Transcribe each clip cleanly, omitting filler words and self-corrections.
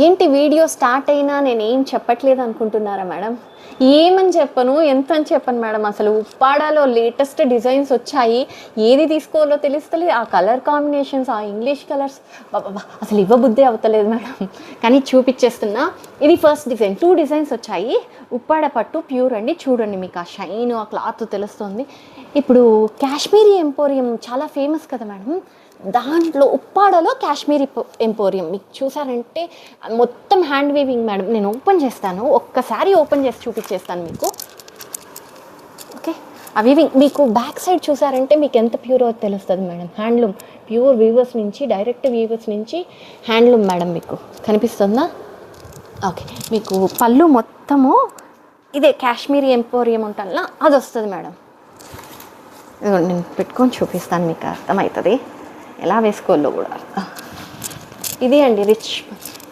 ఏంటి video start అయినా నేనేం చెప్పట్లేదు అనుకుంటున్నారా మేడం? ఏమని చెప్పను, ఎంత అని చెప్పను మేడం. అసలు ఉప్పాడాలో లేటెస్ట్ డిజైన్స్ వచ్చాయి. ఏది తీసుకోవాలో తెలుస్తలేదు. ఆ కలర్ కాంబినేషన్స్, ఆ ఇంగ్లీష్ కలర్స్ అసలు ఇవ్వబుద్ధే అవుతలేదు మేడం. కానీ చూపించేస్తున్నా. ఇది ఫస్ట్ డిజైన్. 2 డిజైన్స్ వచ్చాయి. ఉప్పాడ పట్టు ప్యూర్ అండి. చూడండి, మీకు ఆ షైన్, ఆ క్లాత్ తెలుస్తుంది. ఇప్పుడు కాశ్మీరీ ఎంపోరియం చాలా ఫేమస్ కదా మేడం. దాంట్లో ఉప్పాడలో కాశ్మీరీ ఎంపోరియం మీకు చూసారంటే మొత్తం హ్యాండ్ వీవింగ్ మేడం. నేను ఓపెన్ చేస్తాను, ఒక్కసారి ఓపెన్ చేసి చూపించేస్తాను మీకు. ఓకే, ఆ వీవింగ్ మీకు బ్యాక్ సైడ్ చూసారంటే మీకు ఎంత ప్యూర్ తెలుస్తుంది మేడం. హ్యాండ్లూమ్, ప్యూర్ వీవర్స్ నుంచి, డైరెక్ట్ వీవర్స్ నుంచి హ్యాండ్లూమ్ మేడం. మీకు కనిపిస్తుందా? ఓకే, మీకు పళ్ళు మొత్తము ఇదే కాశ్మీరీ ఎంపోరియం ఉంటుందా, అది వస్తుంది మేడం. నేను పెట్టుకొని చూపిస్తాను, మీకు అర్థమవుతుంది ఎలా వేసుకోవాలో కూడా. ఇది అండి రిచ్,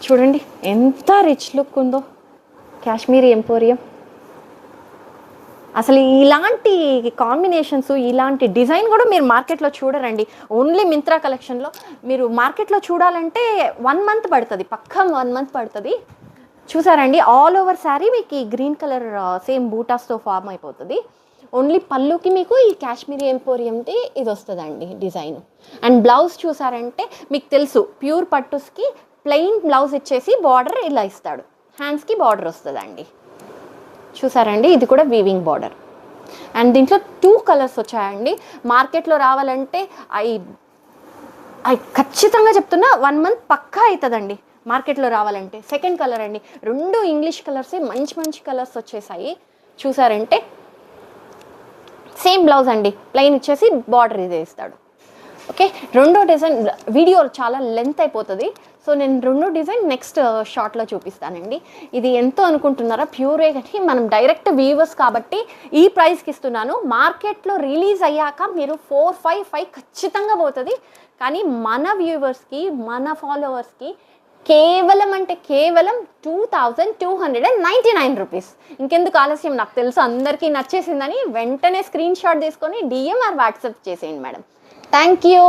చూడండి ఎంత రిచ్ లుక్ ఉందో కాశ్మీరీ ఎంపోరియం. అసలు ఇలాంటి కాంబినేషన్స్, ఇలాంటి డిజైన్ కూడా మీరు మార్కెట్లో చూడరండి. ఓన్లీ మింత్రా కలెక్షన్లో మీరు మార్కెట్లో చూడాలంటే 1 మంత్ పడుతుంది, పక్కా 1 మంత్ పడుతుంది. చూసారండి, ఆల్ ఓవర్ శారీ మీకు ఈ గ్రీన్ కలర్ సేమ్ బూటాస్తో ఫార్మ్ అయిపోతుంది. ఓన్లీ పళ్ళుకి మీకు ఈ కాశ్మీరీ ఎంపోరియంది ఇది వస్తుందండి డిజైన్. అండ్ బ్లౌజ్ చూసారంటే మీకు తెలుసు, ప్యూర్ పట్టుస్కి ప్లెయిన్ బ్లౌజ్ ఇచ్చేసి బార్డర్ ఇలా ఇస్తాడు. హ్యాండ్స్కి బార్డర్ వస్తుందండి. చూసారండి, ఇది కూడా వీవింగ్ బార్డర్. అండ్ దీంట్లో 2 కలర్స్ వచ్చాయండి. మార్కెట్లో రావాలంటే అవి ఖచ్చితంగా చెప్తున్నా 1 మంత్ పక్కా అవుతుందండి మార్కెట్లో రావాలంటే. సెకండ్ కలర్ అండి, 2 ఇంగ్లీష్ కలర్సే, మంచి మంచి కలర్స్ వచ్చేసాయి. చూసారంటే సేమ్ బ్లౌజ్ అండి, ప్లెయిన్ ఇచ్చేసి బార్డర్ ఇదే ఇస్తాడు. ఓకే, రెండో డిజైన్ వీడియో చాలా లెంత్ అయిపోతుంది, సో నేను రెండో డిజైన్ నెక్స్ట్ షార్ట్లో చూపిస్తానండి. ఇది ఎంతో అనుకుంటున్నారా? ప్యూరే, కానీ మనం డైరెక్ట్ వీవర్స్ కాబట్టి ఈ ప్రైస్కి ఇస్తున్నాను. మార్కెట్లో రిలీజ్ అయ్యాక మీరు 4-5 ఖచ్చితంగా పోతుంది. కానీ మన వ్యూవర్స్కి, మన ఫాలోవర్స్కి కేవలం అంటే కేవలం 2299 రూపీస్. ఇంకెందుకు ఆలస్యం? నాకు తెలుసు అందరికీ నచ్చేసిందని. వెంటనే స్క్రీన్ షాట్ తీసుకొని DM ఆర్ వాట్సాప్ చేసేయండి మేడం. Thank you.